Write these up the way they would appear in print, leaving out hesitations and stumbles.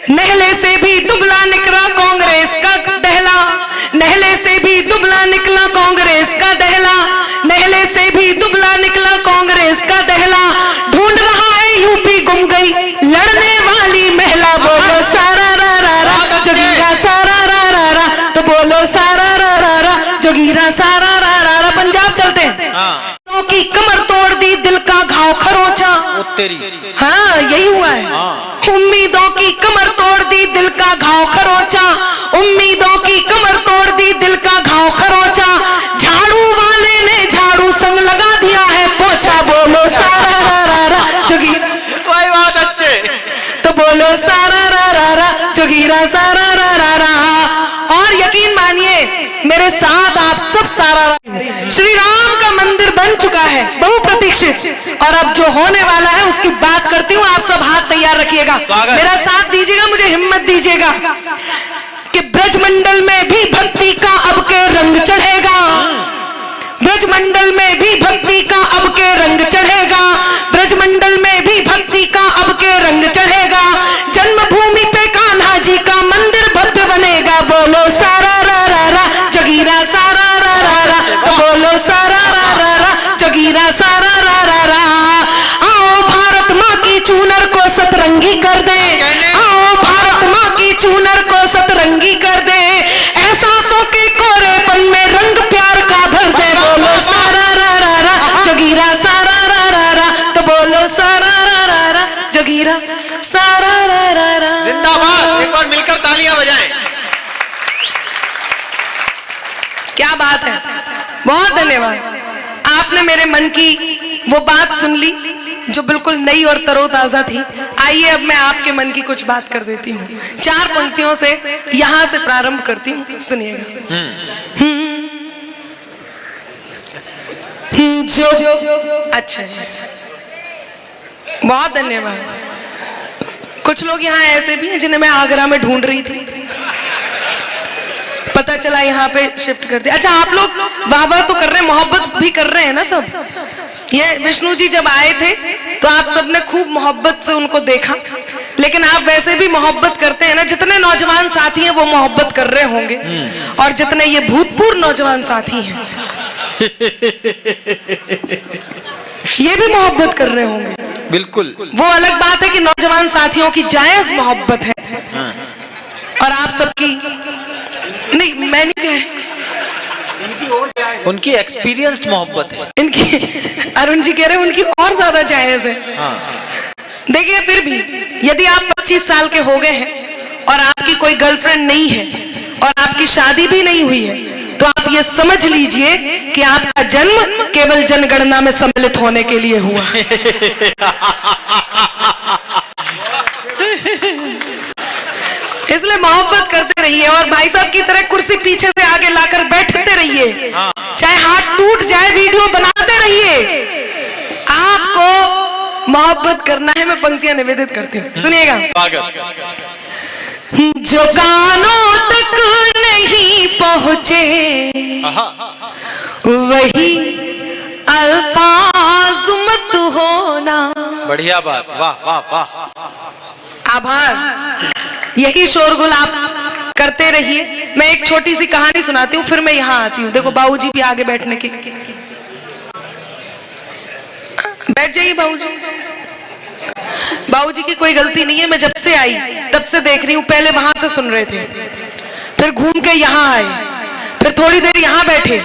नहले से भी दुबला निकला कांग्रेस का दहला, नहले से भी दुबला निकला कांग्रेस का दहला, नहले से भी दुबला निकला कांग्रेस का दहला। ढूंढ रहा है यूपी गुम गई लड़ने वाली महिला। बोलो सारा रा रा रा जोगीरा सारा रा रा रा, तो बोलो सारा रा रा रा जोगीरा सारा रा रा रा। पंजाब चलते हैं। की कमर तोड़ दी दिल का घाव खरोचा। हाँ यही हुआ है। उम्मीदों की कमर तोड़ दी दिल का घाव खरोचा, उम्मीदों की कमर तोड़ दी दिल का घाव खरोचा। झाड़ू वाले ने झाड़ू संग लगा दिया है पोछा। बोलो सारा रा रा रा जोगीरा, बहुत अच्छे, तो बोलो सारा रा रा रा जोगीरा सारा रा रा रा। और यकीन मानिए मेरे साथ आप सब सारा श्री राम का मंदिर बन चुका है, बहुप्रतीक्षित। और अब जो होने वाला है उसकी बात करती हूँ। आप सब हाथ तैयार रखिएगा, मेरा साथ दीजिएगा, मुझे हिम्मत दीजिएगा कि ब्रजमंडल में भी भक्ति का अब के रंग चढ़ेगा, ब्रजमंडल में भी भक्ति का अब के रंग चढ़ेगा, ब्रजमंडल में भी भक्ति का अब के रंग चढ़ेगा। जन्मभूमि पे कान्हा जी का मंदिर भव्य बनेगा। बोलो सारा रा रा रा जोगीरा सारा रा रा रा, तो बोलो सारा रा रा रा जोगीरा सारा रा रा रा। आओ भारत माँ की चूनर को सतरंगी कर दे, आओ भारत माँ की चूनर को सतरंगी कर दे। एहसासों के कोरेपन में रंग प्यार का भर दे। बोलो सारा रा रा रा जोगीरा सारा रा रा रा, तो बोलो सारा रा रा रा जोगीरा सारा रा रा रा। जिंदाबाद। एक बार मिलकर तालियां बजाएं। क्या बात है, बहुत धन्यवाद। आपने मेरे मन की वो बात सुन ली जो बिल्कुल नई और तरोताजा थी। आइए अब मैं आपके मन की कुछ बात कर देती हूँ। 4 पंक्तियों से यहाँ से प्रारंभ करती हूँ, सुनिएगा। अच्छा, बहुत धन्यवाद। कुछ लोग यहाँ ऐसे भी हैं जिन्हें मैं आगरा में ढूंढ रही थी, पता चला यहाँ पे शिफ्ट कर दिया। अच्छा, आप लोग वाह वाह तो कर रहे हैं, मोहब्बत भी कर रहे हैं ना सब। ये विष्णु जी जब आए थे तो आप सबने खूब मोहब्बत से उनको देखा, लेकिन आप वैसे भी मोहब्बत करते हैं ना। जितने नौजवान साथी हैं वो मोहब्बत कर रहे होंगे, और जितने ये भूतपूर्व नौजवान साथी हैं ये भी मोहब्बत कर रहे होंगे। बिल्कुल, वो अलग बात है कि नौजवान साथियों की जायज मोहब्बत है, और आप सबकी नहीं, मैं नहीं कह, उनकी एक्सपीरियंस्ड मोहब्बत है। इनकी अरुण जी कह रहे हैं उनकी और ज्यादा जायज है। देखिए, फिर भी यदि आप 25 साल के हो गए हैं और आपकी कोई गर्लफ्रेंड नहीं है और आपकी शादी भी नहीं हुई है, तो आप ये समझ लीजिए कि आपका जन्म केवल जनगणना में सम्मिलित होने के लिए हुआ। इसलिए मोहब्बत करते रहिए, और भाई साहब की तरह कुर्सी पीछे से आगे लाकर बैठते रहिए, चाहे हाथ टूट जाए वीडियो बनाते रहिए। आपको मोहब्बत करना है। मैं पंक्तियां निवेदित करती हूँ, सुनिएगा। जो कानों तक नहीं पहुंचे वही अल्फाज मत होना। बढ़िया बात, वाह वाह वाह, आभार। यही शोरगुल आप करते रहिए। मैं एक छोटी सी कहानी सुनाती हूँ, फिर मैं यहाँ आती हूँ। देखो बाबूजी भी आगे बैठने की, बैठ जाइए बाबूजी। बाबूजी की कोई गलती नहीं है, मैं जब से आई तब से देख रही हूँ। पहले वहां से सुन रहे थे, फिर घूम के यहाँ आए, फिर थोड़ी देर यहाँ बैठे,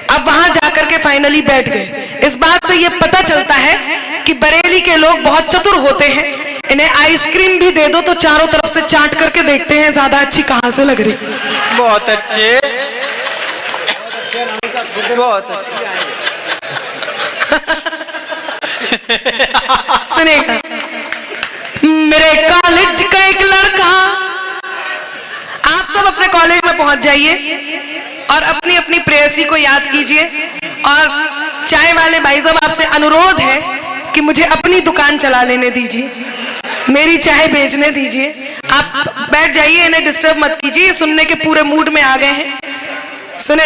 अब वहां जाकर के फाइनली बैठ गए। इस बात से ये पता चलता है कि बरेली के लोग बहुत चतुर होते हैं। इन्हें आइसक्रीम भी दे दो तो चारों तरफ से चाट करके देखते हैं ज्यादा अच्छी कहां से लग रही। बहुत अच्छे, बहुत अच्छे। सुनिएगा, मेरे कॉलेज का एक लड़का, आप सब अपने कॉलेज में पहुंच जाइए और अपनी अपनी प्रेयसी को याद कीजिए। और चाय वाले भाई साहब, आपसे अनुरोध है कि मुझे अपनी दुकान चला लेने दीजिए, मेरी चाय बेचने दीजिए। आप बैठ जाइए, इन्हें डिस्टर्ब मत कीजिए, सुनने के पूरे मूड में आ गए हैं। सुने,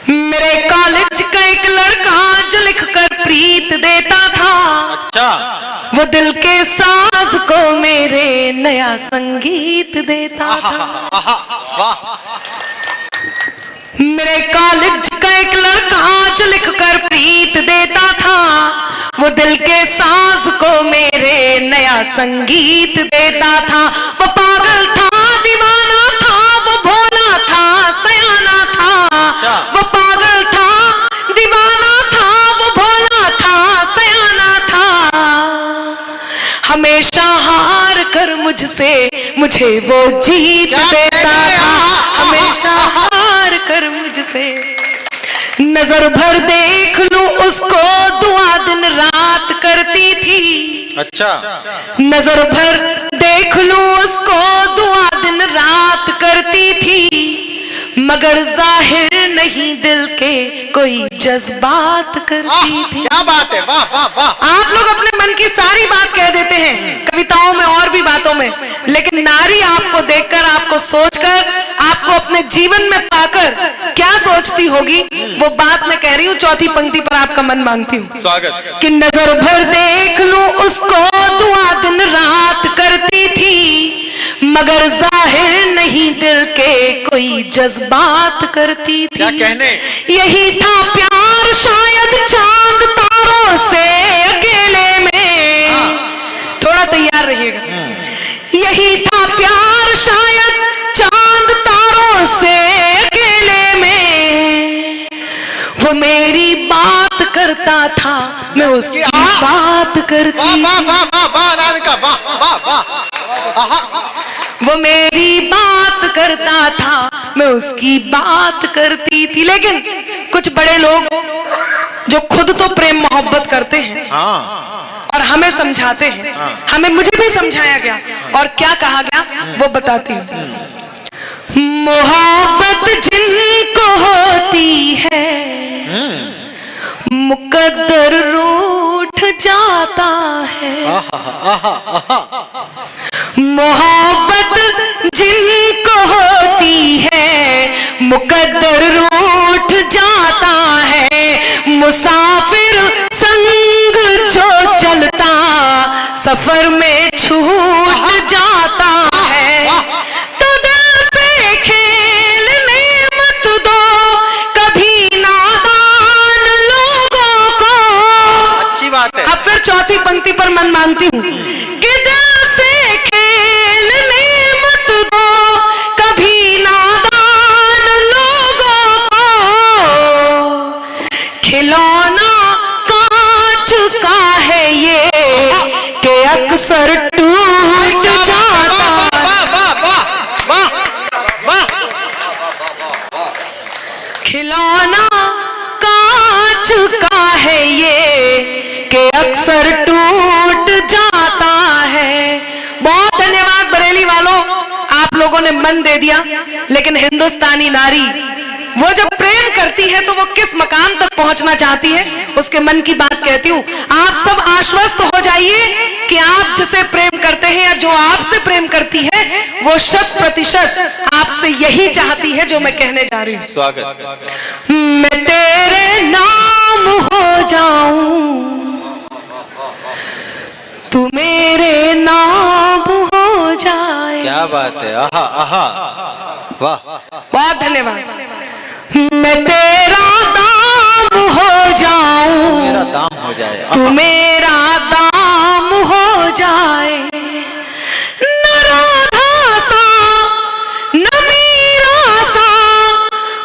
मेरे कॉलेज का एक लड़का जो लिखकर प्रीत देता था, अच्छा, वो दिल के साज को मेरे नया संगीत देता था। आहा, वाह मेरे कॉलेज का एक लड़का आज लिख कर प्रीत देता था, वो दिल के साज को मेरे नया संगीत देता था। वो पागल था, दीवाना था, वो भोला था, सयाना था। वो पागल था, दीवाना था, वो भोला था, सयाना था। हमेशा हार कर मुझे वो जीत देता था। हमेशा हार कर मुझसे नजर भर देख लूं उसको दुआ दिन रात करती थी। अच्छा, नजर भर देख लूं उसको दुआ दिन रात करती थी, मगर जाहिर नहीं दिल के कोई जज्बात करती थी। क्या बात है, वाह वाह वाह। आप लोग अपने मन की सारी बात कह देते हैं कविताओं में और भी बातों में, लेकिन नारी आपको देखकर, आपको सोचकर, आपको अपने जीवन में पाकर क्या सोचती होगी, वो बात मैं कह रही हूँ। चौथी पंक्ति पर आपका मन मांगती हूँ। स्वागत। कि नजर भर देख लूं उसको दुआ दिन रात करती थी, मगर जाहिर नहीं दिल के कोई जज्बात करती थी। क्या कहने? यही था प्यार शायद चांद तारों से अकेले में। थोड़ा तैयार रहिएगा। यही था प्यार शायद चांद तारों से अकेले में। वो मेरी बात करता था, मैं उसकी बात करती। वाह वाह वाह वाह राधिका, वाह वाह वाह। वो मेरी बात करता था, मैं उसकी बात करती थी। लेकिन कुछ बड़े लोग जो खुद तो प्रेम मोहब्बत करते हैं और हमें समझाते हैं, मुझे भी समझाया गया और क्या कहा गया वो बताती हूँ। मोहब्बत जिनको होती है मुकद्दर रूठ जाता है। मोहब्बत जिनको होती है मुकद्दर रूठ जाता है। मुसाफिर संग जो चलता सफर में छूट जाता है। तो दिल से खेलने मत दो कभी नादान लोगों को। अच्छी बात है। अब फिर चौथी पंक्ति पर मन मांगती हूँ कि दिल से खेलने मत दो कभी नादान लोगों को। खिलौना कांच का है ये कि अक्सर टूट जाता। खिलौना कांच का है ये कि अक्सर टूट जाता है। बहुत धन्यवाद बरेली वालों, आप लोगों ने मन दे दिया। लेकिन हिंदुस्तानी नारी वो जब प्रेम करती है तो वो किस मकाम तक पहुंचना चाहती है, उसके मन की बात कहती हूँ। आप सब आश्वस्त हो जाइए कि आप जिसे प्रेम करते हैं या जो आपसे प्रेम करती है वो 100% आपसे यही चाहती है जो मैं कहने जा रही हूँ। स्वागत। मैं तेरे नाम हो जाऊं, तू मेरे नाम हो जाए। क्या बात है, आहा आहा, वाह। बहुत धन्यवाद। मैं तेरा दाम हो जाऊं, मेरा दाम हो जाए, तू मेरा दाम हो जाए। न राधा सा न मीरा सा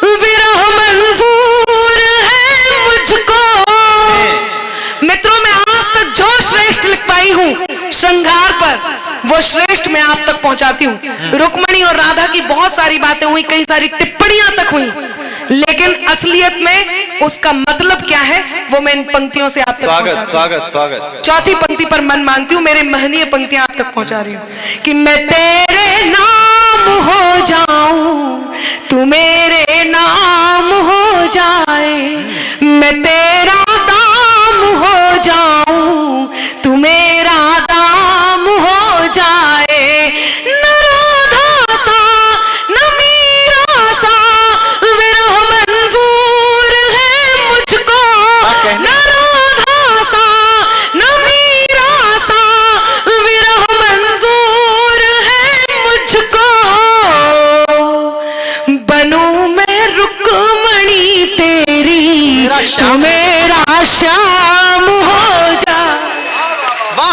विरह मंजूर है मुझको। मित्रों, मैं आज तक जो श्रेष्ठ लिख पाई हूँ श्रृंगार पर, वो श्रेष्ठ मैं आप तक पहुंचाती हूँ। रुक्मणी और राधा की बहुत सारी बातें हुई, कई सारी टिप्पणियां तक हुई, लेकिन असलियत में उसका मतलब क्या है वो मैं इन पंक्तियों से आप तक स्वागत स्वागत स्वागत। चौथी पंक्ति पर मन मांगती हूँ, मेरे महनीय पंक्तियां आप तक पहुंचा रही हूँ कि मैं तेरे नाम हो जाऊं, तू मेरे नाम हो जाए। मैं तेरा दाम हो जाऊं, तू मेरा दाम हो जाए। न राधा सा न मीरा सा विरह मंजूर है मुझको। न राधा सा न मीरा सा विरह मंजूर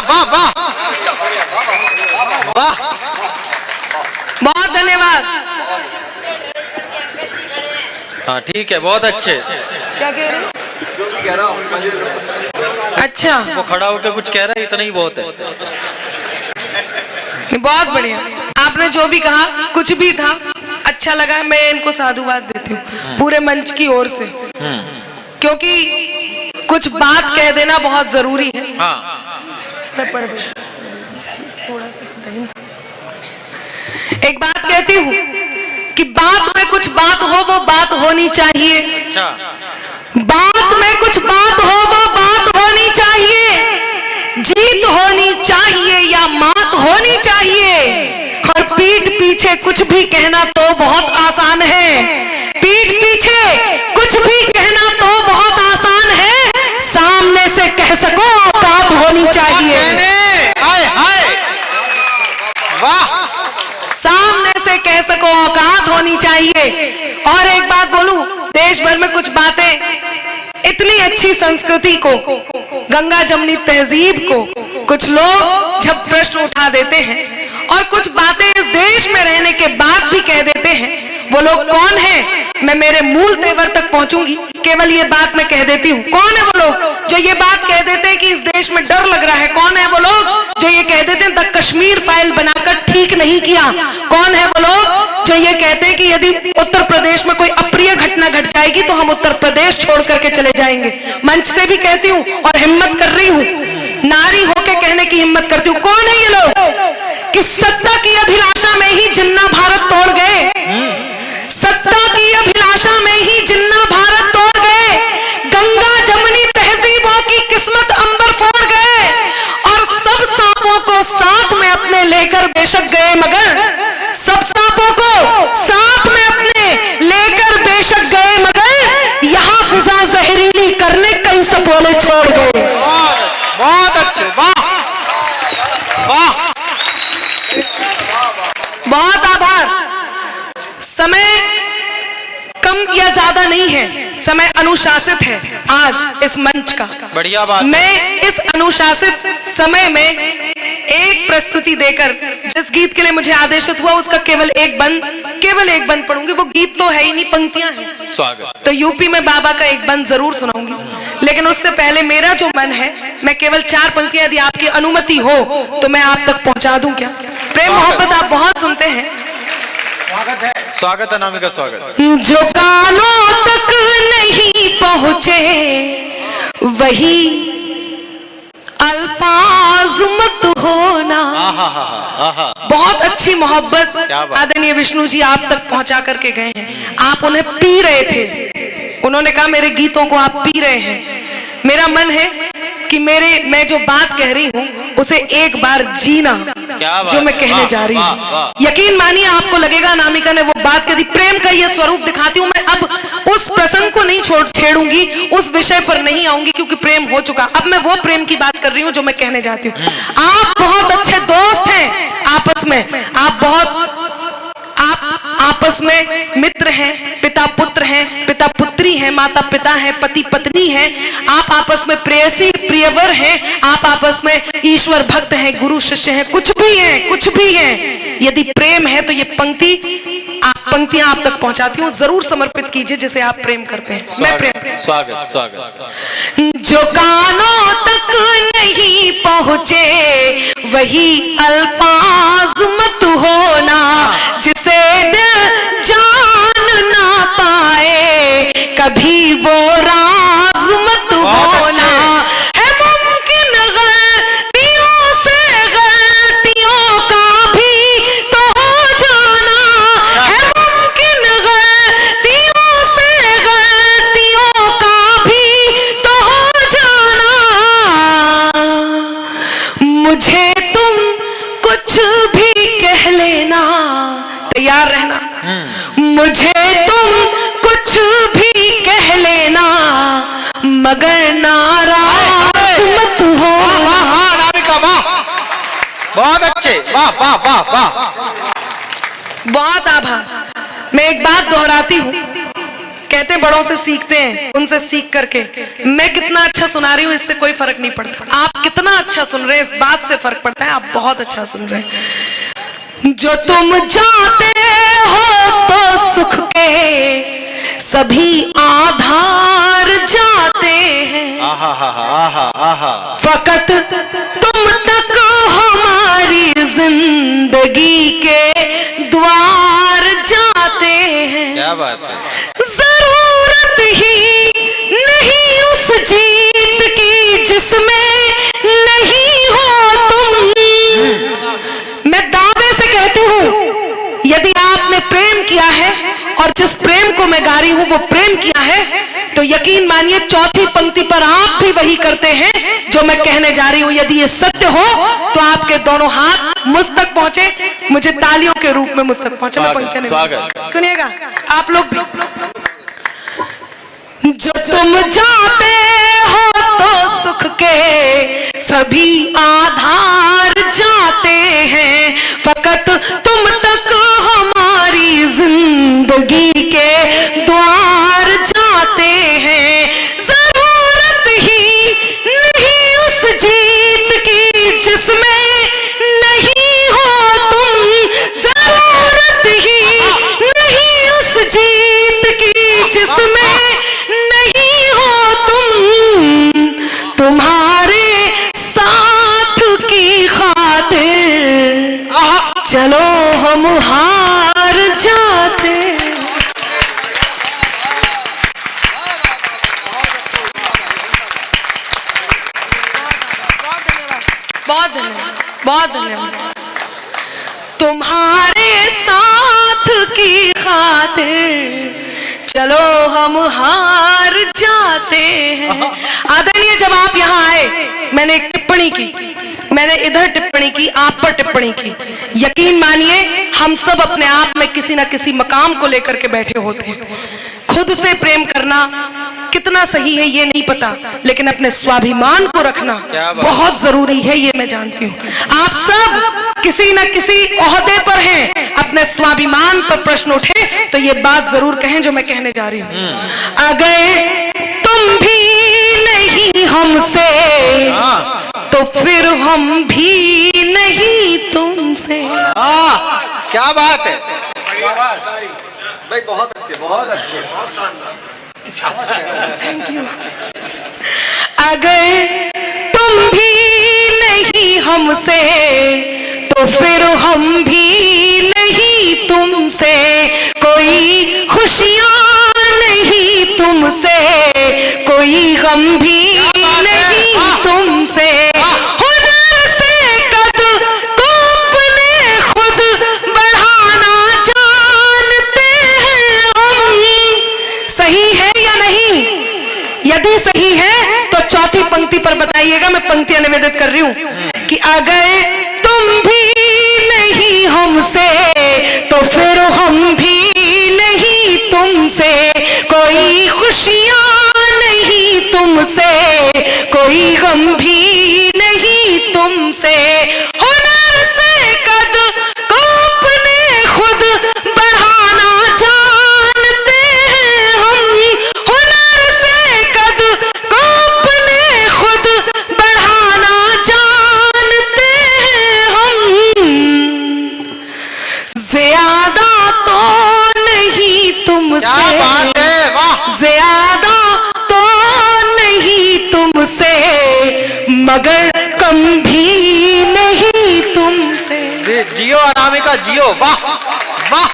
वाह वाह वाह। बहुत धन्यवाद। हाँ ठीक है, बहुत अच्छे। क्या कह रहे हो? जो भी कह रहा हूँ। अच्छा, वो खड़ा होकर कुछ कह रहा है, इतना ही बहुत है। बहुत बढ़िया। आपने जो भी कहा कुछ भी था, अच्छा लगा। मैं इनको साधुवाद देती हूँ पूरे मंच की ओर से, क्योंकि कुछ बात कह देना बहुत जरूरी है। हाँ मैं पढ़ देती हूँ थोड़ा सा। एक बात कहती हूँ कि बात में कुछ बात हो, वो बात होनी चाहिए। अच्छा, बात में कुछ बात हो, वो बात होनी चाहिए। जीत होनी चाहिए या मात होनी चाहिए। और पीठ पीछे कुछ भी कहना तो बहुत आसान है। पीठ पीछे कुछ भी कहना तो बहुत आसान है। सामने से कह सको औकात होनी चाहिए। हाय हाय वाह। सामने से कह सको औकात होनी चाहिए। और एक बात बोलूं, देश भर में कुछ बातें, इतनी अच्छी संस्कृति को, गंगा जमुनी तहजीब को कुछ लोग जब प्रश्न उठा देते हैं और कुछ बातें इस देश में रहने के बाद भी कह देते हैं, वो लोग कौन हैं? मैं मेरे मूल तेवर तक पहुंचूंगी, केवल ये बात मैं कह देती हूँ। कौन है वो लोग जो ये बात कह देते हैं कि इस देश में डर लग रहा है? कौन है वो लोग जो ये कह देते हैं द कश्मीर फाइल बनाकर ठीक नहीं किया? कौन है वो लोग जो ये कहते हैं कि यदि उत्तर प्रदेश में कोई अप्रिय घटना घट जाएगी तो हम उत्तर प्रदेश छोड़ करके चले जाएंगे? मंच से भी कहती हूँ और हिम्मत कर रही हूँ, नारी होके कहने की हिम्मत करती हूँ। कौन है ये लोग कि सत्ता की अभिलाषा में ही जिन्ना भारत तोड़ गए? सत्ता की अभिलाषा में ही जिन्ना भारत तोड़ गए। गंगा जमुनी तहजीबों की किस्मत अंबर फोड़ गए और सब सांपों को साथ में अपने लेकर बेशक गए, मगर सब सांपों को साथ में अपने लेकर बेशक गए, मगर यहाँ फिजा जहरीली करने कई सपोले छोड़ गए। बहुत अच्छे, वाह वाह। बहुत आभार। समय कम या ज्यादा नहीं है, समय अनुशासित है आज इस मंच का। बढ़िया बात। मैं इस अनुशासित समय में एक प्रस्तुति देकर जिस गीत के लिए मुझे आदेशित हुआ उसका केवल एक बंद पढ़ूंगी। वो गीत तो है ही नहीं, पंक्तियां हैं। स्वागत। तो यूपी में बाबा का एक बंद जरूर सुनाऊंगी, लेकिन उससे पहले मेरा जो मन है, मैं केवल 4 पंक्तियां यदि आपकी अनुमति हो तो मैं आप तक पहुंचा दूं क्या? प्रेम मोहब्बत आप बहुत सुनते हैं। स्वागत है नामिका, स्वागत। जो कानों तक नहीं पहुंचे वही अल्फाज मत होना। बहुत अच्छी मोहब्बत आदरणीय विष्णु जी आप तक पहुंचा करके गए हैं। आप उन्हें पी रहे थे, उन्होंने कहा मेरे गीतों को आप पी रहे हैं। मेरा मन है कि मैं जो बात कह रही हूँ उसे एक बार जीना, जो मैं कहने जा रही हूँ। यकीन मानिए आपको लगेगा अनामिका ने वो बात कह दी। प्रेम का ये स्वरूप दिखाती हूँ मैं। अब उस प्रसंग को नहीं छेड़ूंगी, उस विषय पर नहीं आऊंगी, क्योंकि प्रेम हो चुका। अब मैं वो प्रेम की बात कर रही हूँ जो मैं कहने जाती हूँ। आप बहुत अच्छे दोस्त हैं आपस में, आप आपस में मित्र हैं, पिता पुत्र हैं, पिता पुत्री हैं, माता पिता हैं, पति पत्नी हैं। आप आपस में प्रेयसी प्रियवर हैं, आप आपस में ईश्वर भक्त हैं, गुरु शिष्य हैं, कुछ भी हैं। यदि प्रेम है तो ये पंक्तियां आप तक पहुंचाती हूँ। जरूर समर्पित कीजिए जिसे आप प्रेम करते हैं। मैं प्रेम। स्वागत स्वागत। जो कानों तक नहीं पहुंचे वही अल्फाज मत होना, जिसे दिल जान ना पाए कभी वो राज मत होना। है मुमकिन गलतियों से गलतियों का भी तो हो जाना। है मुमकिन गलतियों से गलतियों का भी तो हो जाना। मुझे तुम कुछ भी कह लेना, तैयार रहना। मुझे तुम कुछ भी कह लेना, मगर नाराज मत हो। बहुत अच्छे, वाह वाह वाह वाह। बहुत आभार। मैं एक बात दोहराती हूँ कहते हैं बड़ों से सीखते हैं, उनसे सीख करके मैं कितना अच्छा सुना रही हूँ इससे कोई फर्क नहीं पड़ता, आप कितना अच्छा सुन रहे हैं इस बात से फर्क पड़ता है। आप बहुत अच्छा सुन रहे हैं। जो तुम जाते हो तो सुख के सभी आधार जाते हैं, आहा हा आहा आहा, फकत तुम तक हमारी जिंदगी के द्वार जाते हैं। क्या बात है। जरूरत ही नहीं उस जीत की जिसमें नहीं हो तुम। मैं दावे से कहती हूँ यदि आपने प्रेम किया है और जिस प्रेम को मैं गा रही हूं वो प्रेम किया है तो यकीन मानिए चौथी पंक्ति पर आप भी वही करते हैं जो मैं कहने जा रही हूं। यदि ये सत्य हो तो आपके दोनों हाथ मुझ तक पहुंचे, मुझे तालियों के रूप में मुझ तक पहुंचे। मैं पंक्ति नहीं, स्वागत। सुनिएगा आप लोग भी। जो तुम जाते हो तो सुख के सभी आधार जाते हैं, फकत तुम तक हमारी जिंदगी के द्वार जाते हैं। जरूरत ही नहीं उस जीत की जिसमें नहीं हो तुम। जरूरत ही नहीं उस जीत की जिसमें नहीं हो तुम। तुम्हारे साथ की खातिर चलो हम हार जाते। बहुत धन्यवाद, बहुत धन्यवाद। तुम्हारे साथ की खातिर चलो हम हार जाते हैं। आदरणीय, जब आप यहाँ आए मैंने एक टिप्पणी की, मैंने इधर टिप्पणी की, आप पर टिप्पणी की। यकीन मानिए हम सब अपने आप में किसी ना किसी मकाम को लेकर के बैठे होते हैं। खुद से प्रेम करना कितना सही है ये नहीं पता, लेकिन अपने स्वाभिमान को रखना बहुत जरूरी है ये मैं जानती हूँ। आप सब किसी न किसी ओहदे पर हैं, अपने स्वाभिमान पर प्रश्न उठे तो ये बात जरूर कहें जो मैं कहने जा रही हूँ। अगर तुम भी नहीं हमसे तो फिर हम भी नहीं तुमसे। क्या बात है भाई, बहुत अच्छे, बहुत अच्छे, बहुत शानदार। अगर तुम भी नहीं हमसे तो फिर हम भी नहीं तुमसे। कोई खुशियां नहीं तुमसे, कोई गम भी नहीं तुमसे। हुनर से कद को अपने खुद बढ़ाना जानते हैं हम। सही है या नहीं? यदि सही है तो चौथी पंक्ति पर बताइएगा। मैं पंक्तियां निवेदित कर रही हूं कि अगर तुम भी नहीं हमसे तो फिर हम भी नहीं तुमसे। कोई खुशियां नहीं तुमसे, कोई गम भी नहीं तुमसे। हुनर से कद को अपने खुद बढ़ाना जानते हैं हम। हुनर से कद को अपने खुद बढ़ाना जानते हैं हम। ज्यादा तो नहीं तुमसे, क्या बात है, वाह। ज्यादा तो नहीं तुमसे, मगर कम भी नहीं तुमसे। जियो अनामिका जियो, वाह वाह।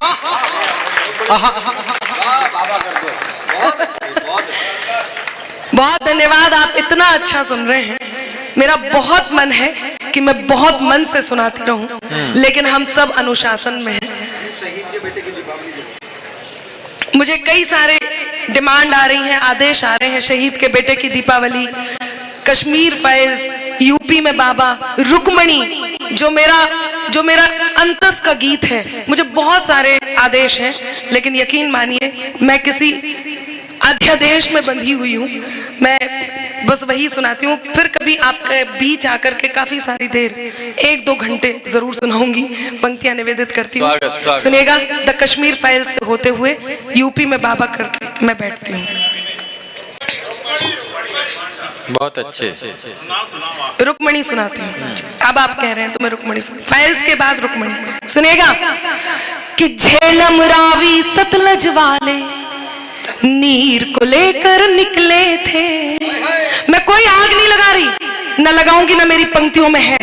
बहुत धन्यवाद, आप इतना अच्छा सुन रहे हैं। मेरा बहुत मन है कि मैं बहुत मन से सुनाती रहूं, लेकिन हम सब अनुशासन में हैं। मुझे कई सारे डिमांड आ रही हैं, आदेश आ रहे हैं। शहीद के बेटे की दीपावली, कश्मीर फाइल्स, यूपी में बाबा, रुक्मणी जो मेरा अंतस का गीत है। मुझे बहुत सारे आदेश हैं, लेकिन यकीन मानिए मैं किसी अध्यादेश में बंधी हुई हूँ। मैं बस वही सुनाती हूँ। फिर कभी आपके बीच आकर के काफी सारी देर 1-2 घंटे जरूर सुनाऊंगी, पंक्तियां निवेदित करती हूँ। सुनिएगा। द कश्मीर फाइल से होते हुए यूपी में बाबा करके मैं बैठती हूँ। बहुत अच्छे। रुक्मणी सुनाती हूँ। अब आप कह रहे हैं तो मैं रुक्मणी फाइल्स के बाद रुक्मणी सुनिएगा। कि झेलम रावी सतलज वाले नीर को लेकर निकले थे। मैं कोई आग नहीं लगा रही, न लगाऊंगी, न मेरी पंक्तियों में है।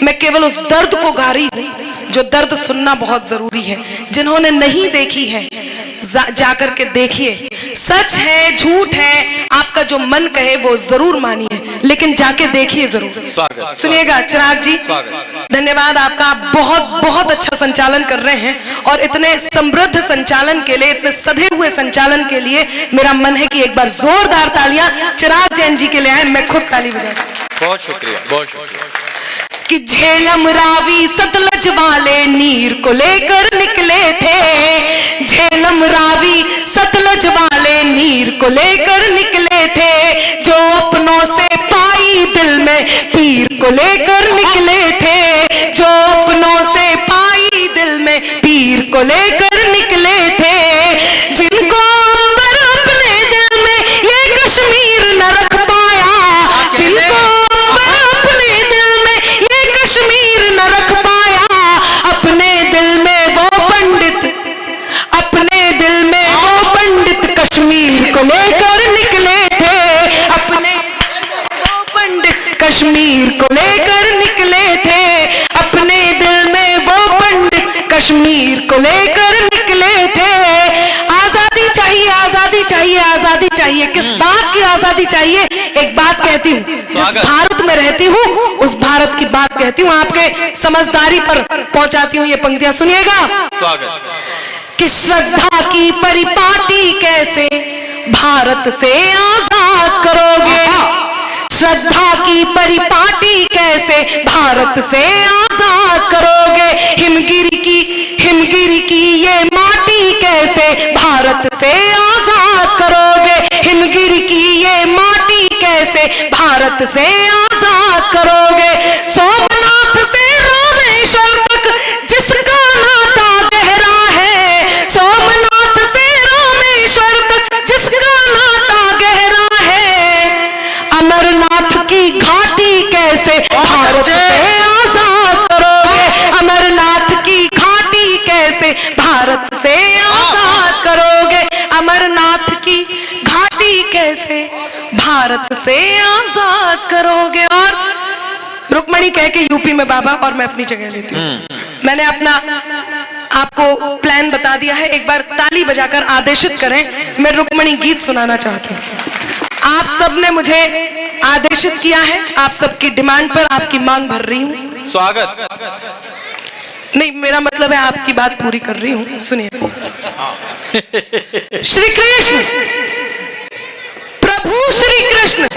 मैं केवल उस दर्द को गा रही हूं जो दर्द सुनना बहुत जरूरी है। जिन्होंने नहीं देखी है जाकर के देखिए। सच है झूठ है आपका जो मन कहे वो जरूर मानिए, लेकिन जाके देखिए जरूर। स्वागत। सुनिएगा चिराग जी, धन्यवाद आपका। आप बहुत बहुत अच्छा संचालन कर रहे हैं और इतने समृद्ध संचालन के लिए, इतने सधे हुए संचालन के लिए मेरा मन है कि एक बार जोरदार तालियां चिराग जैन जी के लिए आए। मैं खुद ताली बजाऊं। बहुत शुक्रिया, बहुत शुक्रिया। कि झेलम रावी सतलज वाले नीर को लेकर निकले थे। झेलम रावी सतलज वाले नीर को लेकर निकले थे। जो अपनों से पाई दिल में पीर को लेकर निकले थे। जो अपनों से पाई दिल में पीर को लेकर निकले थे। जिनको अंबर अपने दिल में ये कश्मीर न रख पाया। जिनको अंबर अपने दिल में ये कश्मीर न रख पाया। अपने दिल में वो पंडित, अपने दिल में वो पंडित कश्मीर को लेकर निकले थे। अपने वो पंडित कश्मीर को लेकर निकले थे। अपने दिल में वो पंडित कश्मीर को लेकर निकले थे। आजादी चाहिए, आजादी चाहिए, आजादी चाहिए। किस बात की आजादी चाहिए? एक बात कहती हूँ, जिस भारत में रहती हूँ उस भारत की बात कहती हूँ, आपके समझदारी पर पहुंचाती हूँ ये पंक्तियां। सुनिएगा। स्वागत। कि श्रद्धा की परिपाटी कैसे भारत से आजाद करोगे। श्रद्धा की परिपाटी कैसे भारत से आजाद करोगे। हिमगिरी की ये माटी कैसे भारत से आजाद करोगे। हिमगिरी की ये माटी कैसे भारत से आजाद करोगे। सोमनाथ से रामेश्वर तक जिसका नाता गहरा है। सोमनाथ से रामेश्वर तक जिसका नाता गहरा है। अमरनाथ की घाटी कैसे भारत से आजाद करोगे। अमरनाथ की घाटी कैसे भारत से आजाद करोगे। अमरनाथ की घाटी कैसे भारत से आजाद करोगे। और रुक्मणी कह के यूपी में बाबा और मैं अपनी जगह लेती हूँ। मैंने अपना आपको प्लान बता दिया है। एक बार ताली बजाकर आदेशित करें। मैं रुक्मणी गीत सुनाना चाहती हूँ। आप सब ने मुझे आदेशित किया है, आप सबकी डिमांड पर आपकी मांग भर रही हूँ। स्वागत। नहीं, मेरा मतलब है आपकी बात पूरी कर रही हूँ। सुनिए। श्री कृष्ण, प्रभु श्री कृष्ण,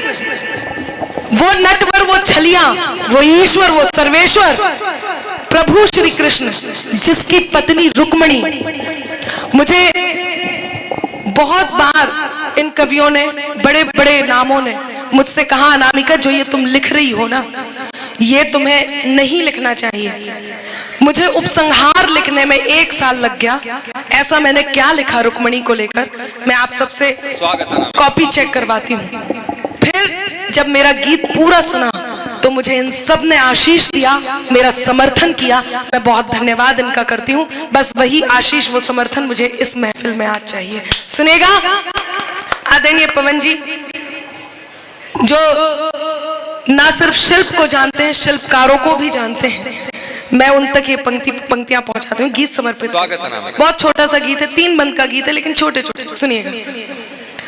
वो नटवर, वो छलिया, वो ईश्वर, वो सर्वेश्वर, प्रभु श्री कृष्ण जिसकी पत्नी रुक्मणी। मुझे बहुत बार इन कवियों ने, बड़े बड़े नामों ने मुझसे कहा, अनामिका जो ये तुम लिख रही हो ना, ये तुम्हें नहीं लिखना चाहिए। मुझे उपसंहार लिखने में 1 साल लग गया। ऐसा मैंने क्या लिखा रुक्मणी को लेकर, मैं आप सबसे कॉपी चेक करवाती हूँ। फिर जब मेरा गीत पूरा सुना तो मुझे इन सब ने आशीष दिया, मेरा समर्थन किया। मैं बहुत धन्यवाद इनका करती हूँ। बस वही आशीष, वो समर्थन मुझे इस महफिल में आज चाहिए। सुनेगा आदरणीय पवन जी, जो ना सिर्फ शिल्प को जानते हैं, शिल्पकारों को भी जानते हैं। मैं उन तक ये पंक्तियां पहुंचाती हूँ। गीत समर्पित। बहुत छोटा सा गीत है, 3 बंद का गीत है, लेकिन छोटे छोटे। सुनिएगा।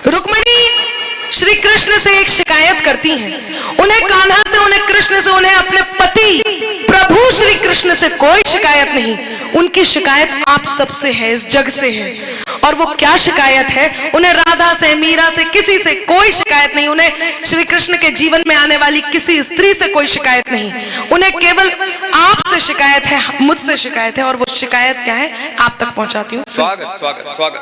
रुक्मणी श्री कृष्ण से एक शिकायत करती हैं। उन्हें कान्हा से, उन्हें कृष्ण से, उन्हें अपने पति प्रभु श्री कृष्ण से कोई शिकायत नहीं। उनकी शिकायत आप सबसे है, इस जग से है। और वो क्या शिकायत है? उन्हें राधा से, मीरा से, किसी से कोई शिकायत नहीं। उन्हें श्री कृष्ण के जीवन में आने वाली किसी स्त्री से कोई शिकायत नहीं। उन्हें केवल आपसे शिकायत है, मुझसे शिकायत है। और वो शिकायत क्या है आप तक पहुंचाती हूँ। स्वागत, स्वागत, स्वागत।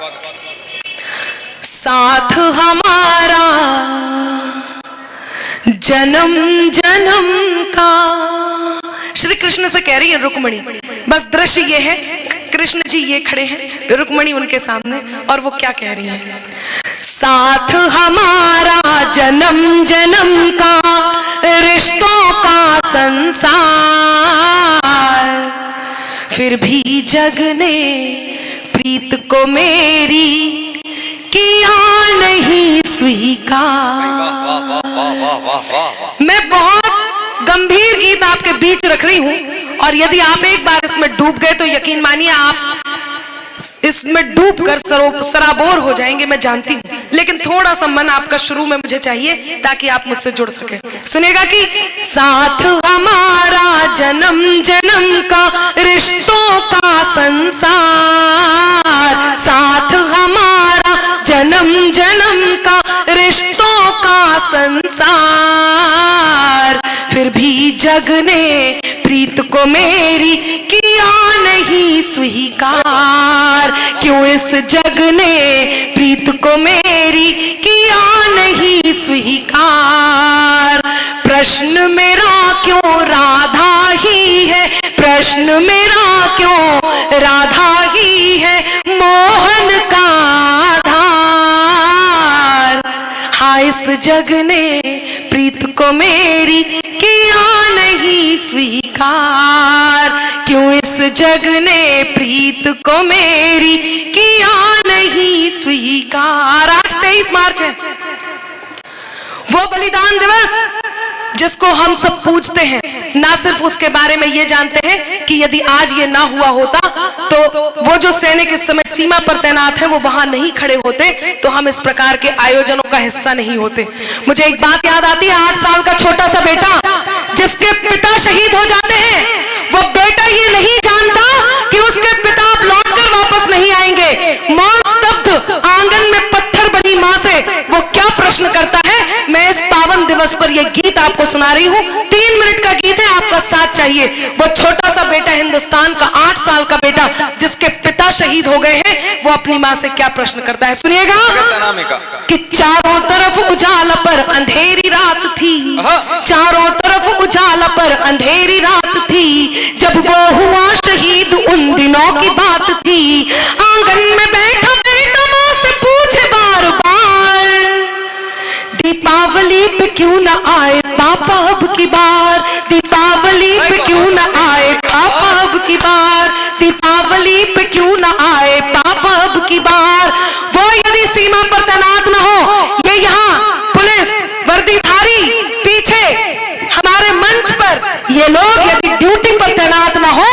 साथ हमारा जन्म जन्म का। श्री कृष्ण से कह रही है रुक्मणी। बस दृश्य ये है, कृष्ण जी ये खड़े हैं, रुक्मणी उनके सामने, और वो क्या कह रही है? साथ हमारा जन्म जन्म का, रिश्तों का संसार, फिर भी जग ने प्रीत को मेरी किया नहीं स्वीकार। मैं बहुत गंभीर गीत आपके बीच रख रही हूं, और यदि आप एक बार इसमें डूब गए तो यकीन मानिए आप इसमें डूबकर सराबोर हो जाएंगे, मैं जानती हूं। लेकिन थोड़ा सा मन आपका शुरू में मुझे चाहिए ताकि आप मुझसे जुड़ सके। सुनेगा कि साथ हमारा जन्म जन्म का, रिश्तों का संसार, साथ हमारा जन्म जन्म का, रिश्तों का संसार, फिर भी जग ने प्रीत को मेरी किया नहीं स्वीकार। क्यों इस जग ने प्रीत को मेरी किया नहीं स्वीकार। प्रश्न मेरा क्यों राधा ही है, प्रश्न मेरा क्यों राधा ही है, मोहन का आधार। हाँ, इस जग ने प्रीत को मेरी किया नहीं स्वीकार। क्यों इस जग ने प्रीत को मेरी किया नहीं स्वीकार। आज 23 मार्च है, वो बलिदान दिवस जिसको हम सब पूजते हैं। ना सिर्फ उसके बारे में ये जानते हैं कि यदि आज ये ना हुआ होता तो वो जो सैनिक इस समय सीमा पर तैनात हैं वो वहां नहीं खड़े होते, तो हम इस प्रकार के आयोजनों का हिस्सा नहीं होते। मुझे एक बात याद आती है, 8 साल का छोटा सा बेटा जिसके पिता शहीद हो जाते हैं, वो बेटा ये नहीं जानता कि उसके पिता अब लौटकर वापस नहीं आएंगे। मां स्तब्ध आंगन में पत्थर बनी मां से वो क्या प्रश्न करता है। मैं इस पावन दिवस पर यह गीत आपको सुना रही हूं, 3 मिनट का गीत है, आपका साथ चाहिए। वो छोटा सा बेटा, हिंदुस्तान का 8 साल का बेटा जिसके पिता शहीद हो गए हैं, वो अपनी मां से क्या प्रश्न करता है, सुनिएगा। कि चारों तरफ उजाला पर अंधेरी रात थी, चारों तरफ उजाला पर अंधेरी रात थी, जब वो हुआ शहीद उन दिनों की बात थी। आंगन में बैठा बेटा मां से पूछे बार बार, दीपावली पे क्यों ना आए पापा अब की बार, दीपावली पे क्यों ना आए पापा अब की बार, दीपावली पे क्यों ना आए पापा अब की बार। वो यदि सीमा पर तैनात ना हो, ये यहाँ पुलिस वर्दीधारी पीछे हमारे मंच पर ये लोग यदि ड्यूटी पर तैनात ना हो,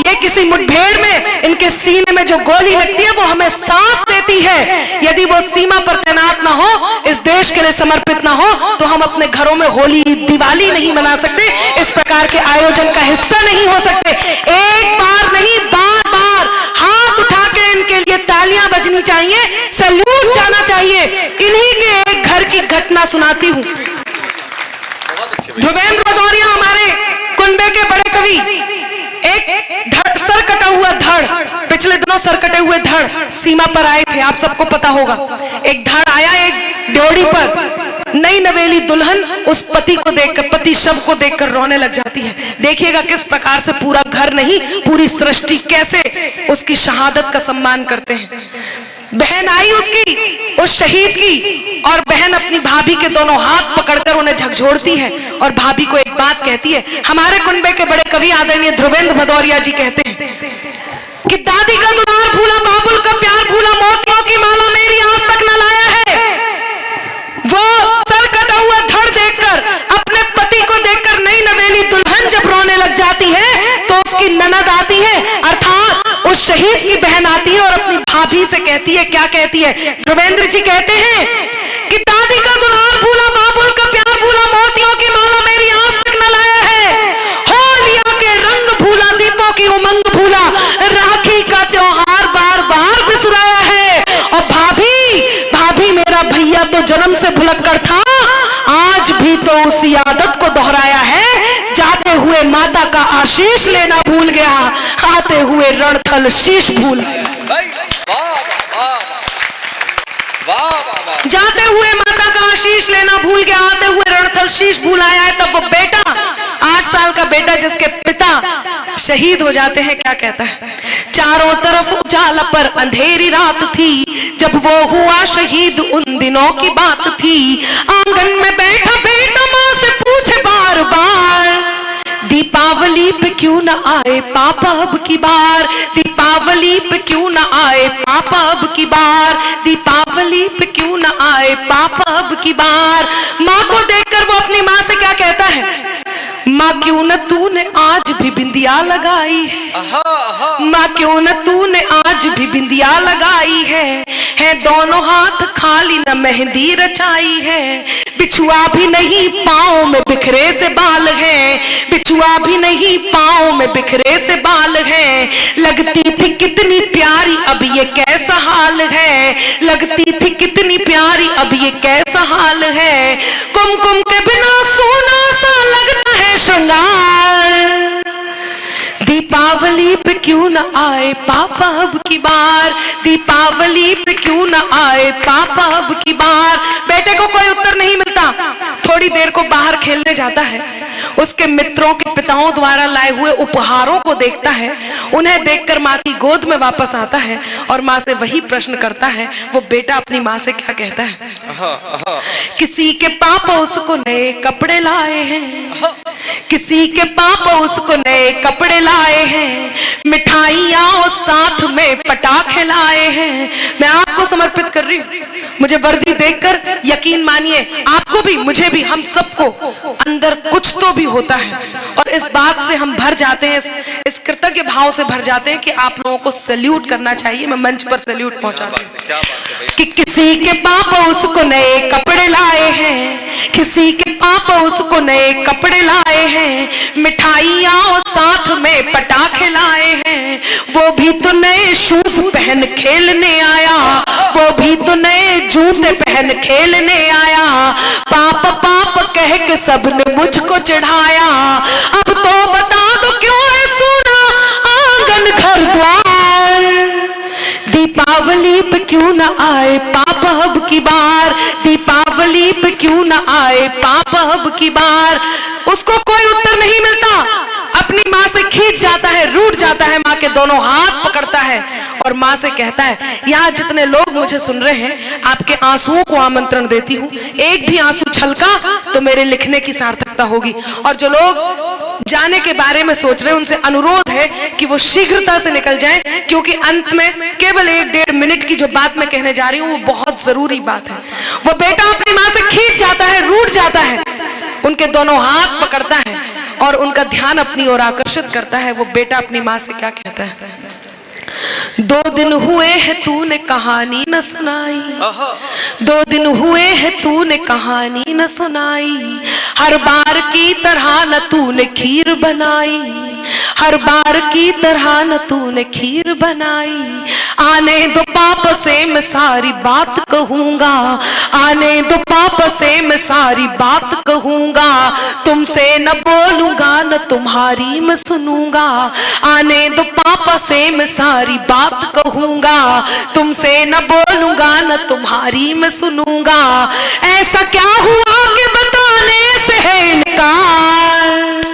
ये किसी मुठभेड़ में इनके सीने में जो गोली लगती है वो हमें सांस देती है। यदि वो सीमा पर तैनात ना हो, इस देश के लिए समर्पित ना हो, तो हम अपने घरों में होली दिवाली नहीं मना सकते, इस प्रकार के आयोजन का हिस्सा नहीं हो सकते। एक बार नहीं, बार बार हाथ उठा के इनके लिए तालियां बजनी चाहिए, सैल्यूट जाना चाहिए। इन्हीं के एक घर की घटना सुनाती हूँ। ध्रुवेंद्र भदौरिया हमारे कुनबे के बड़े कवि, एक सर कटा हुआ धड़, पिछले दिनों सर कटे हुए धड़ सीमा पर आए थे, आप सबको पता होगा। एक धड़ आया एक ड्योढ़ी पर, नई नवेली दुल्हन उस पति को देखकर, पति शव को देखकर रोने लग जाती है। देखिएगा किस प्रकार से पूरा घर नहीं, पूरी सृष्टि कैसे उसकी शहादत का सम्मान करते हैं। बहन आई उसकी, उस शहीद की, और बहन अपनी भाभी के दोनों हाथ पकड़कर उन्हें झकझोरती है और भाभी को एक बात कहती है। हमारे कुनबे के बड़े कवि आदरणीय ध्रुवेंद्र भदौरिया जी कहते हैं कि दादी का दुलार भूला, बाबुल का प्यार भूला, मोतियों की माला मेरी आज तक न लाया है। वो सर कटा हुआ धड़ देखकर, अपने पति को देखकर नई नवेली दुल्हन जब रोने लग जाती है तो उसकी ननद आती है, अर्थात उस शहीद की बहन आती है और अपनी भाभी से कहती है, क्या कहती है? ध्रुवेंद्र जी कहते हैं कि दादी का दुलार भूला, बाबुल का प्यार भूला, मोतियों की माला मेरी आज तक न लाया है। होलिया के रंग भूला, दीपों की उमंग भूला, राखी का त्योहार बार बार बिसराया है। और भाभी मेरा भैया तो जन्म से भुलक्कड़ था, आज भी तो उसी आदत को दोहराया है। जाते हुए माता का आशीष लेना भूल गया, आते हुए रणथल शीश भूल गया। जाते हुए माता का शीश लेना भूल गया, आते हुए रणथल शीश भूल आया है। तब वो बेटा, 8 साल का बेटा जिसके पिता शहीद हो जाते हैं, क्या कहता है? चारों तरफ उजाला पर अंधेरी रात थी, जब वो हुआ शहीद उन दिनों की बात थी। आंगन में बैठा बेटा माँ से पूछे बार बार, दीपावली पे क्यों न आए पापा अब की बार, दीपावली पे क्यों न आए पापा अब की बार, दीपावली पे क्यों न आए पापा अब की बार। माँ को देखकर वो अपनी माँ से क्या कहता है? माँ क्यों न तूने आज भी बिंदिया लगाई है, माँ क्यों न तूने आज भी बिंदिया लगाई है दोनों हाथ खाली न मेहंदी रचाई है। बिछुआ भी नहीं पाँव में बिखरे से बाल है, बिछुआ भी नहीं पाँव में बिखरे से बाल है। लगती थी कितनी प्यारी अब ये कैसा हाल है, लगती थी कितनी प्यारी अब ये कैसा हाल है। कुमकुम के बिना सोना सा लगता है श्रृंगार, दीपावली पे क्यों न आए पापा अब की बार, दीपावली पे क्यों न आए पापा अब की बार। बेटे को कोई उत्तर नहीं मिलता। थोड़ी देर को बाहर खेलने जाता है, उसके मित्रों के पिताओं द्वारा लाए हुए उपहारों को देखता है। उन्हें देखकर माँ की गोद में वापस आता है और माँ से वही प्रश्न करता है। वो बेटा अपनी माँ से क्या कहता है? किसी के पापा उसको नए कपड़े लाए हैं, किसी के पापा उसको नए कपड़े लाए हैं, मिठाइयाँ और साथ में पटाखे लाए हैं। मैं आपको समर्पित कर रही हूँ। मुझे वर्दी देखकर यकीन मानिए, आपको भी, मुझे भी, हम सबको अंदर कुछ तो भी होता है और इस बात से हम भर जाते हैं, इस कृतज्ञ भाव से भर जाते हैं कि आप लोगों को सैल्यूट करना चाहिए। मैं मंच पर सैल्यूट पहुंचाती हूँ कि किसी के पापा उसको नए कपड़े लाए हैं, किसी के पापा उसको नए कपड़े लाए हैं, मिठाइयाँ और साथ में पटाखे लाए हैं। वो भी तो नए शूज पहन खेलने आया, वो भी तो नए जूते पहन खेलने आया। पाप पाप कह के सबने मुझको चढ़ाया, अब तो बता दो क्यों है सूना आंगन घर द्वार, दीपावली पे क्यों न आए पापा अब की बार, दीपावली पे क्यों न आए पापा अब की बार। उसको कोई उत्तर नहीं मिलता, अपनी माँ से खींच जाता है, रूठ जाता है, माँ के दोनों हाथ पकड़ता है और माँ से कहता है, यहाँ जितने लोग मुझे सुन रहे हैं, आपके आंसुओं को आमंत्रण देती हूँ। एक भी आंसू छलका तो मेरे लिखने की सार्थकता होगी। और जो लोग जाने के बारे में सोच रहे हैं, उनसे अनुरोध है कि वो शीघ्रता से निकल जाएं, क्योंकि अंत में केवल 1-1.5 मिनट की जो बात मैं कहने जा रही हूँ, वो बहुत जरूरी बात है। वो बेटा अपनी माँ से खींच जाता है, रूठ जाता है, उनके दोनों हाथ पकड़ता है और उनका ध्यान अपनी ओर आकर्षित करता है। वो बेटा अपनी माँ से क्या कहता है? 2 दिन हुए हैं तूने कहानी न सुनाई, 2 दिन हुए हैं तूने कहानी न सुनाई, हर बार की तरह न तूने खीर बनाई, हर बार की तरह न तूने खीर बनाई। आने दो पापा से मैं सारी बात कहूंगा, आने दो पापा से मैं सारी बात कहूंगा, तुमसे न बोलूंगा न तुम्हारी मैं सुनूंगा, आने दो पापा से मैं सारी बात कहूंगा, तुमसे न बोलूंगा न तुम्हारी मैं सुनूंगा। ऐसा क्या हुआ कि बताने से है इनकार,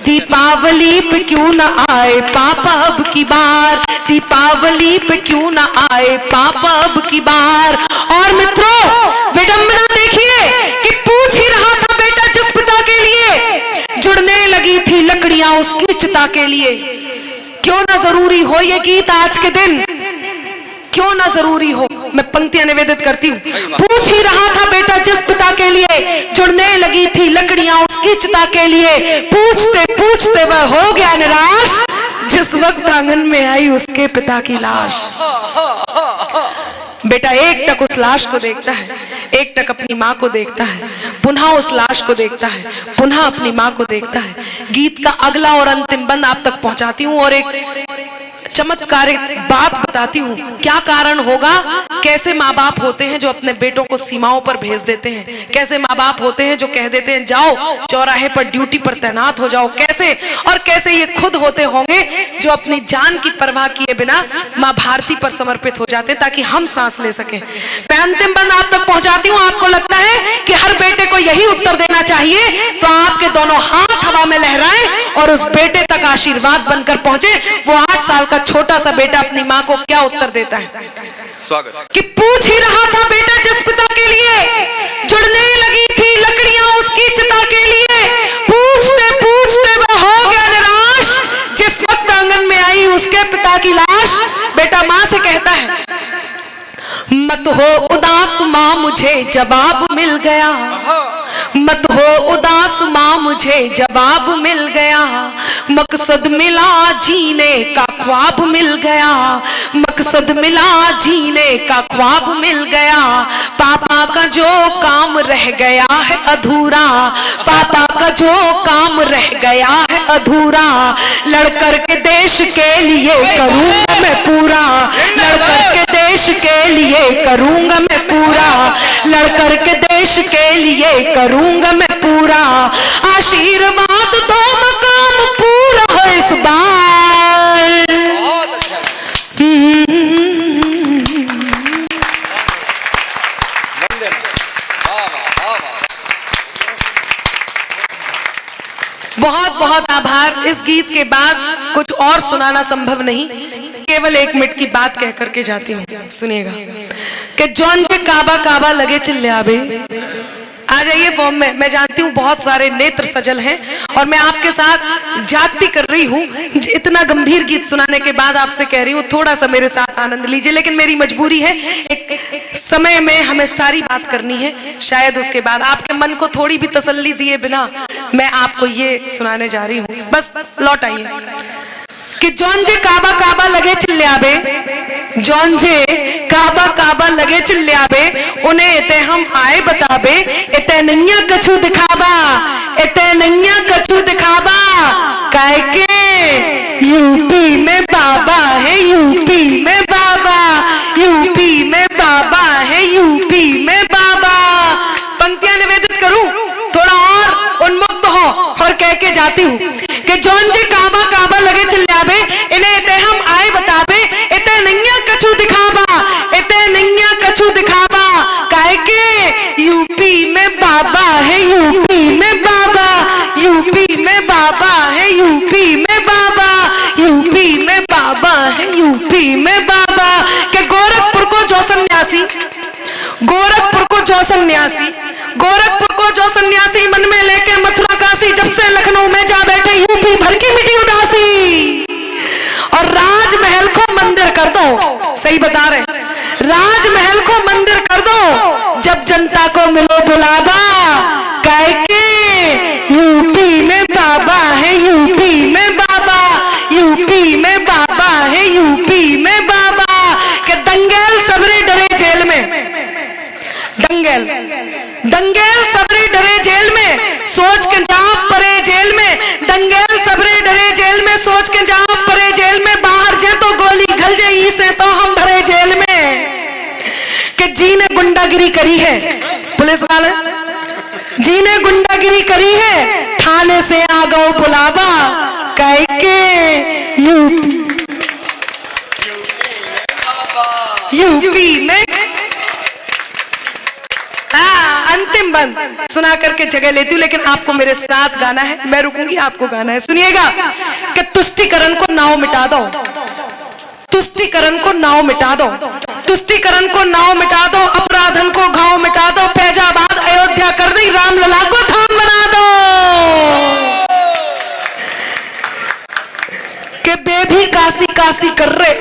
दीपावली पे क्यों न आए पापा अब की बार, दीपावली पे क्यों न आए पापा अब की बार। और मित्रों, विडंबना देखिए कि पूछ ही रहा था बेटा जिस पिता के लिए जुड़ने लगी थी लकड़ियां उसकी चिता के लिए। क्यों ना जरूरी हो ये गीत आज के दिन, क्यों ना जरूरी हो। मैं पंक्तियां निवेदित करती हूँ। पूछ ही रहा था बेटा जिस पिता के लिए जुड़ने लगी थी लकड़ियां उसकी चिता के लिए, पूछते पूछते वह हो गया निराश जिस वक्त आंगन में आई उसके पिता की लाश। बेटा एक टक उस लाश को देखता है, एक टक अपनी माँ को देखता है, पुनः उस लाश को देखता है, पुनः अपनी माँ को देखता है। गीत का अगला और अंतिम बंद आप तक पहुंचाती हूँ और एक चमत्कारिक बात बताती हूँ। क्या कारण होगा? कैसे माँ बाप होते हैं जो अपने बेटों को सीमाओं पर भेज देते हैं, कैसे माँ बाप होते हैं जो कह देते हैं जाओ चौराहे पर ड्यूटी पर तैनात हो जाओ, कैसे, और कैसे ये खुद होते होंगे जो अपनी जान की परवाह किए बिना माँ भारती पर समर्पित हो जाते ताकि हम सांस ले सके। मैं अंतिम बंद आप तक पहुंचाती हूँ। आपको लगता है कि हर बेटे को यही उत्तर देना चाहिए, तो आपके दोनों हाथ हवा में लहराएं और उस बेटे तक आशीर्वाद बनकर पहुंचे। वो 8 साल का छोटा सा बेटा अपनी माँ को क्या उत्तर देता है? स्वागत। कि पूछ ही रहा था बेटा जिस पिता के लिए जुड़ने लगी थी लकड़ियां उसकी चिता के लिए, पूछते पूछते वह हो गया निराश जिस वक्त आंगन में आई उसके पिता की लाश। बेटा माँ से कहता है मत हो उदास माँ मुझे जवाब मिल गया, मत हो उदास माँ मुझे जवाब मिल गया, मकसद मिला जीने का ख्वाब मिल गया, मकसद मिला जीने का ख्वाब मिल गया, पापा का जो काम रह गया है अधूरा, पापा का जो काम रह गया है अधूरा, लड़कर के देश के लिए करूंगा मैं पूरा, लड़कर के देश के लिए करूंगा मैं पूरा, लड़कर के देश के लिए करूंगा मैं पूरा, आशीर्वाद दो मकाम पूरा हो इस बार। बहुत अच्छा। वंदन। वाह वाह वाह वाह। बहुत बहुत आभार। इस गीत के बाद कुछ और सुनाना संभव नहीं, केवल 1 मिनट की बात कह करके जाती हूँ। सुनिएगा कि जौन जे काबा काबा लगे चिल्ले आबे। आ जाइए फॉर्म में। मैं जानती हूँ बहुत सारे नेत्र सजल हैं और मैं आपके साथ जागती कर रही हूँ। इतना गंभीर गीत सुनाने के बाद आपसे कह रही हूँ थोड़ा सा मेरे साथ आनंद लीजिए, लेकिन मेरी मजबूरी है, एक समय में हमें सारी बात करनी है। शायद उसके बाद आपके मन को थोड़ी भी तसल्ली दिए बिना मैं आपको ये सुनाने जा रही हूँ। बस लौट आइए कि जौन जे काबा काबा लगे चिल्ले आबे, जौन जे काबा काबा लगे चिल्ले आबे, उन्हें इते हम आए बताबे, इते नैया कछु दिखाबा, इते नैया कछु दिखाबा, काहे के यूपी में बाबा है, यूपी में बाबा, यूपी में बाबा है, यूपी में बाबा। पंक्तियां निवेदित करूं, थोड़ा और उन्मुक्त हो और कह के जाती हूँ कि जौन जे काबा काबा लगे चिल्लाबे, इन्हें इते हम आए बताबे, इते नैया कछु दिखाबा, इते नैया कछु दिखाबा, काहे के यूपी में बाबा है, यूपी में बाबा, यूपी में बाबा है, यूपी में बाबा, यूपी में बाबा है, यूपी में बाबा। के गोरखपुर को जो सन्यासी, गोरखपुर को जो सन्यासी, गोरखपुर को जो सन्यासी मन में लेके मथुरा काशी, जब से लखनऊ में जा बैठे यूपी भर की मिटी उदासी। और राजमहल को मंदिर कर दो, सही बता रहे, राजमहल को मंदिर कर दो, जब जनता को मिलो बुलावा, काहे के यूपी में बाबा है, यूपी में बाबा, यूपी में बाबा है, यूपी में बाबा। के दंगेल सबरी डरे जेल में, दंगेल दंगेल सबरी डरे जेल में, सोच के जाओ परे जेल में, दंगेल सबरी डरे जेल में, सोच के जाओ परे जेल में, बाहर जे तो गोली घल जाई से तो हम भरे जेल में। कि जी ने गुंडागिरी करी है, पुलिस वाले जी ने गुंडागिरी करी है, थाने से आ गओ बुलावा, कह के यूपी में। अंतिम बंद सुना करके जगह लेती हूँ, लेकिन आपको मेरे साथ गाना है, मैं रुकूंगी, आपको गाना है। सुनिएगा कि तुष्टिकरण को नाव मिटा दो, तुष्टिकरण को नाव मिटा दो, तुष्टिकरण को नाव मिटा दो, अपराधन को घाव मिटा दो, फैजाबाद अयोध्या कर दी, रामलला को धाम बना दो। कि बेबी काशी काशी कर रहे,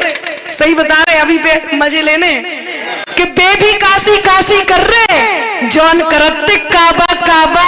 सही बता रहे, अभी पे मजे लेने कि बेबी काशी काशी कर रहे, जौन करते काबा काबा,